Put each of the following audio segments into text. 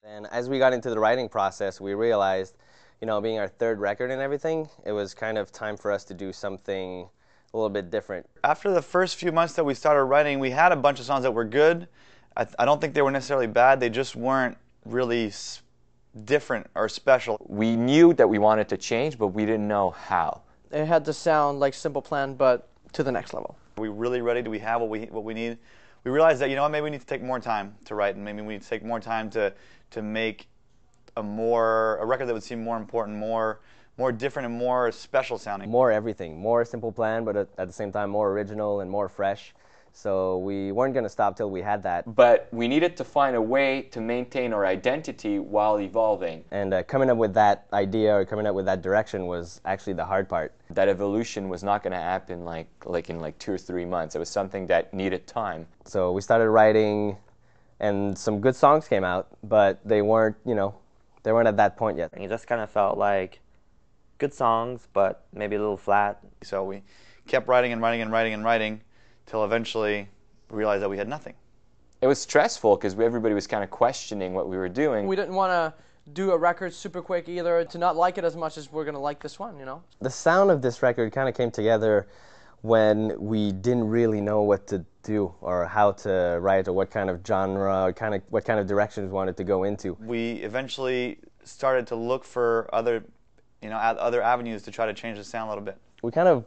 And as we got into the writing process, we realized, being our third record and everything, it was kind of time for us to do something a little bit different. After the first few months that we started writing, we had a bunch of songs that were good. I don't think they were necessarily bad, they just weren't really different or special. We knew that we wanted to change, but we didn't know how. It had to sound like Simple Plan, but to the next level. Are we really ready? Do we have what we need? We realized that, maybe we need to take more time to write, and maybe we need to take more time to make a record that would seem more important, more different and more special sounding. More everything, more Simple Plan, but at the same time more original and more fresh. So we weren't going to stop till we had that. But we needed to find a way to maintain our identity while evolving. And coming up with that idea or coming up with that direction was actually the hard part. That evolution was not going to happen like in 2 or 3 months. It was something that needed time. So we started writing, and some good songs came out, but they weren't, they weren't at that point yet. And it just kind of felt like good songs, but maybe a little flat. So we kept writing and writing and writing and writing, till eventually we realized that we had nothing. It was stressful because everybody was kind of questioning what we were doing. We didn't want to do a record super quick either, to not like it as much as we're going to like this one, The sound of this record kind of came together when we didn't really know what to do or how to write or what kind of genre or what kind of directions we wanted to go into. We eventually started to look for other avenues to try to change the sound a little bit. We kind of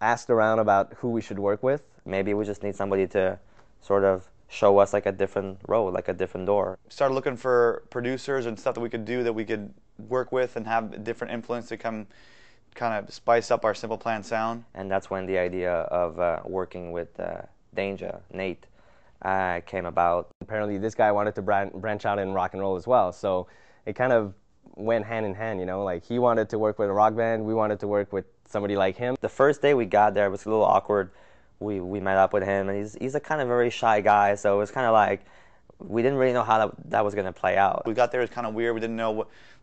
asked around about who we should work with. Maybe we just need somebody to sort of show us like a different road, like a different door. Started looking for producers and stuff that we could do, that we could work with and have a different influence to come kind of spice up our Simple Plan sound. And that's when the idea of working with Danger, Nate, came about. Apparently this guy wanted to branch out in rock and roll as well, so it kind of went hand in hand, like he wanted to work with a rock band, we wanted to work with somebody like him. The first day we got there, it was a little awkward. We met up with him, and he's a kind of very shy guy, so it was kind of like we didn't really know how that was going to play out. We got there, it was kind of weird. We didn't know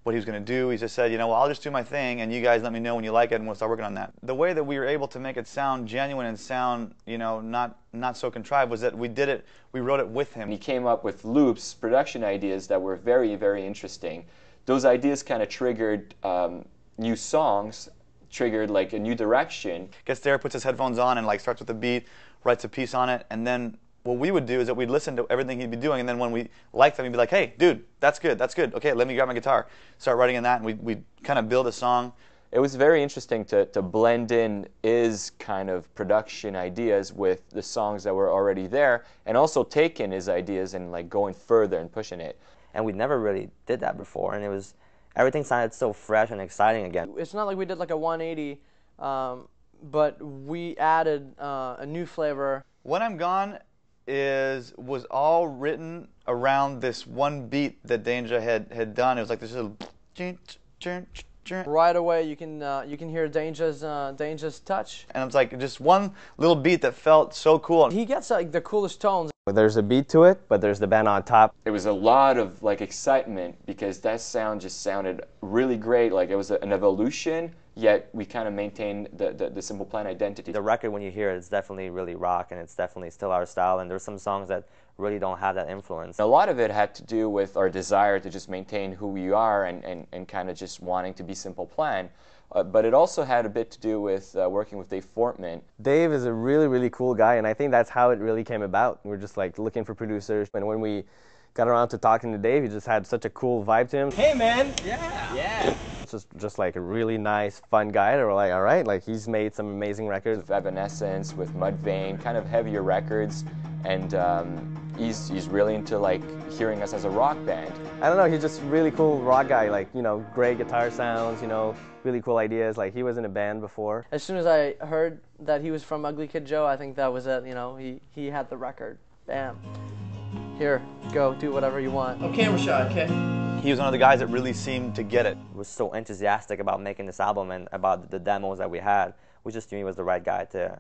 what he was going to do. He just said, well, I'll just do my thing, and you guys let me know when you like it, and we'll start working on that. The way that we were able to make it sound genuine and sound, not so contrived, was that we wrote it with him. He came up with loops, production ideas that were very, very interesting. Those ideas kind of triggered new songs, triggered like a new direction. Gets there, puts his headphones on, and starts with a beat, writes a piece on it, and then what we would do is that we'd listen to everything he'd be doing, and then when we liked them, he'd be like, hey, dude, that's good, okay, let me grab my guitar. Start writing in that, and we'd kind of build a song. It was very interesting to blend in his kind of production ideas with the songs that were already there, and also taking his ideas and going further and pushing it. And we never really did that before, and everything sounded so fresh and exciting again. It's not like we did like a 180, but we added a new flavor. When I'm Gone was all written around this one beat that Danger had done. It was like this little right away you can hear Danger's touch. And it's like just one little beat that felt so cool. He gets like the coolest tones. There's a beat to it, but there's the band on top. It was a lot of excitement because that sound just sounded really great. Like it was an evolution, yet we kind of maintained the Simple Plan identity. The record, when you hear it, it's definitely really rock, and it's definitely still our style, and there's some songs that really don't have that influence. A lot of it had to do with our desire to just maintain who we are and kind of just wanting to be Simple Plan. But it also had a bit to do with working with Dave Fortman. Dave is a really, really cool guy, and I think that's how it really came about. We're just looking for producers, and when we got around to talking to Dave, he just had such a cool vibe to him. Hey man, yeah. It's just like a really nice, fun guy that we're like, all right, he's made some amazing records. With Evanescence, with Mudvayne, kind of heavier records, and he's really into hearing us as a rock band. I don't know, he's just a really cool rock guy, great guitar sounds, really cool ideas. He was in a band before. As soon as I heard that he was from Ugly Kid Joe, I think that was it, he had the record. Bam. Here, go, do whatever you want. Oh, camera shot, okay. He was one of the guys that really seemed to get it. Was so enthusiastic about making this album and about the demos that we had. We just knew he was the right guy to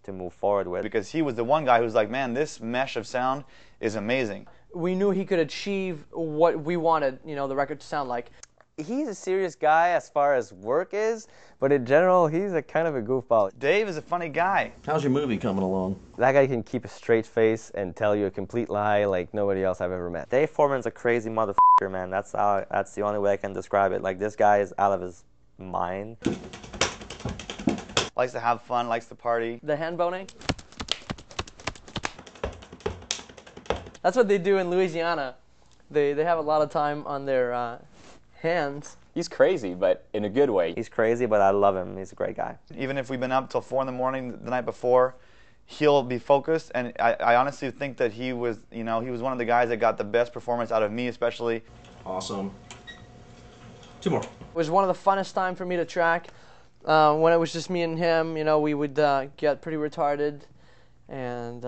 move forward with. Because he was the one guy who was like, man, this mesh of sound is amazing. We knew he could achieve what we wanted, the record to sound like. He's a serious guy as far as work is, but in general, he's a kind of a goofball. Dave is a funny guy. How's your movie coming along? That guy can keep a straight face and tell you a complete lie like nobody else I've ever met. Dave Fortman's a crazy motherfucker, man. That's the only way I can describe it. Like, this guy is out of his mind. Likes to have fun, likes to party. The hand boning. That's what they do in Louisiana. They have a lot of time on their hands. He's crazy, but in a good way. He's crazy, but I love him. He's a great guy. Even if we've been up till 4 in the morning the night before, he'll be focused. And I honestly think that he was one of the guys that got the best performance out of me, especially. Awesome. 2 more. It was one of the funnest time for me to track. When it was just me and him, we would get pretty retarded, and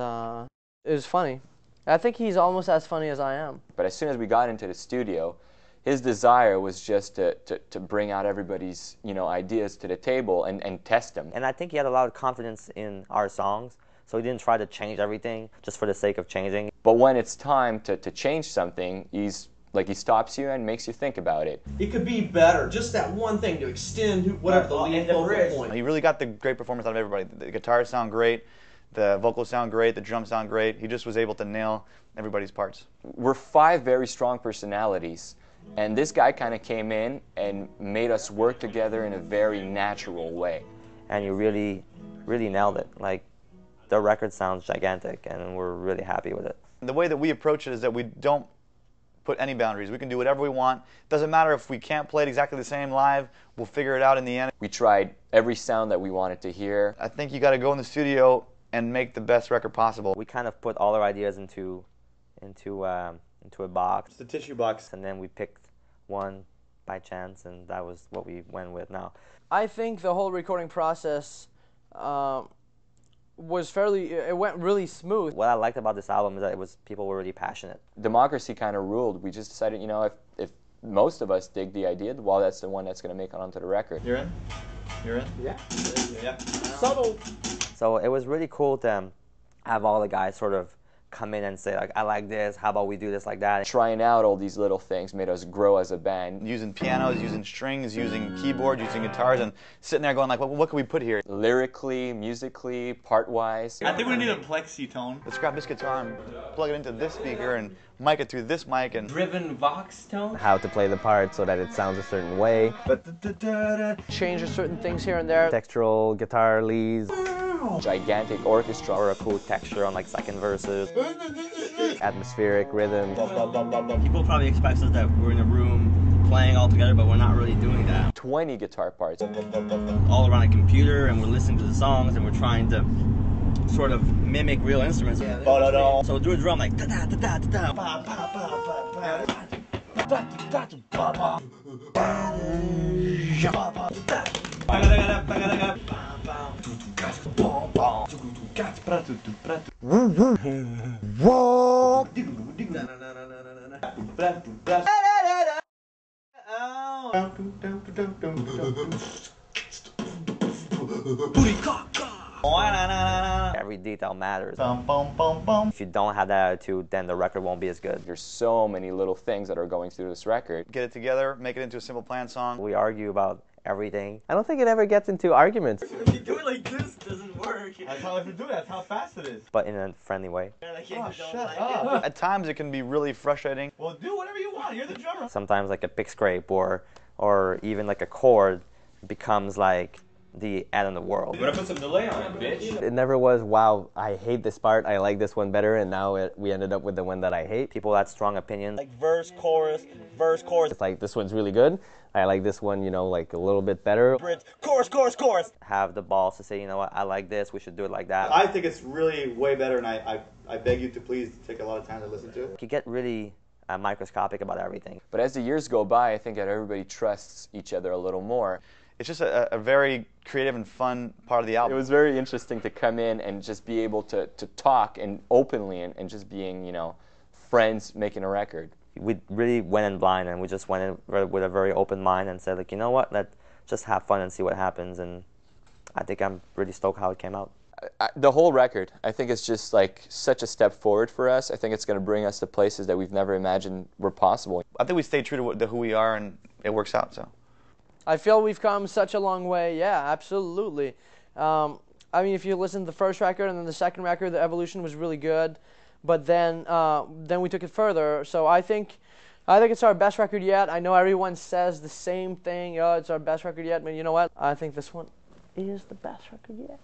it was funny. I think he's almost as funny as I am. But as soon as we got into the studio, his desire was just to bring out everybody's ideas to the table and test them. And I think he had a lot of confidence in our songs, so he didn't try to change everything just for the sake of changing. But when it's time to change something, he stops you and makes you think about it. It could be better. Just that one thing to extend whatever the lead focal point. He really got the great performance out of everybody. The guitars sound great, the vocals sound great, the drums sound great. He just was able to nail everybody's parts. We're 5 very strong personalities, and this guy kind of came in and made us work together in a very natural way. And you really, really nailed it. Like, the record sounds gigantic, and we're really happy with it. The way that we approach it is that we don't put any boundaries. We can do whatever we want. Doesn't matter if we can't play it exactly the same live. We'll figure it out in the end. We tried every sound that we wanted to hear. I think you got to go in the studio and make the best record possible. We kind of put all our ideas into a box. It's the tissue box. And then we picked one by chance, and that was what we went with now. I think the whole recording process it went really smooth. What I liked about this album is that people were really passionate. Democracy kind of ruled. We just decided, if most of us dig the idea, well, that's the one that's going to make it onto the record. You're in? You're in? Yeah. Yeah. Subtle. So it was really cool to have all the guys sort of come in and say, like, I like this, how about we do this like that? Trying out all these little things made us grow as a band. Using pianos, using strings, using keyboards, using guitars, and sitting there going like, what can we put here? Lyrically, musically, part-wise. I think we need a plexi tone. Let's grab this guitar and plug it into this speaker and mic it through this mic and Driven Vox tone. How to play the part so that it sounds a certain way. Change certain things here and there. Textural guitar leads. Gigantic orchestra. Or a cool texture on like second verses. Atmospheric rhythm. People probably expect us that we're in a room playing all together, but we're not really doing that. 20 guitar parts. All around a computer, and we're listening to the songs, and we're trying to sort of mimic real instruments. So we'll do a drum like da da da da da da. Every detail matters. If you don't have that attitude, then the record won't be as good. There's so many little things that are going through this record. get it together, make it into a Simple Plan song. We argue about everything. I don't think it ever gets into arguments. If you do it like this, it doesn't work. That's how if you do it, that's how fast it is. But in a friendly way. At times it can be really frustrating. Well, do whatever you want. You're the drummer. Sometimes like a pick scrape or even like a chord becomes like the end of the world. Better put some delay on it, bitch. It never was, wow, I hate this part, I like this one better, and now we ended up with the one that I hate. People had strong opinions. Like verse, chorus, verse, chorus. It's like, this one's really good, I like this one, like a little bit better. Bridge, chorus, chorus, chorus. Have the balls to say, you know what, I like this, we should do it like that. I think it's really way better, and I beg you to please take a lot of time to listen to it. You get really microscopic about everything. But as the years go by, I think that everybody trusts each other a little more. It's just a very creative and fun part of the album. It was very interesting to come in and just be able to talk and openly and just being, friends making a record. We really went in blind, and we just went in with a very open mind and said, like, you know what, let's just have fun and see what happens. And I think I'm really stoked how it came out. The whole record, I think, is just like such a step forward for us. I think it's going to bring us to places that we've never imagined were possible. I think we stayed true to who we are, and it works out. So I feel we've come such a long way. Yeah, absolutely. I mean, if you listen to the first record and then the second record, the evolution was really good. But then we took it further. So I think it's our best record yet. I know everyone says the same thing. Oh, it's our best record yet. But you know what? I think this one is the best record yet.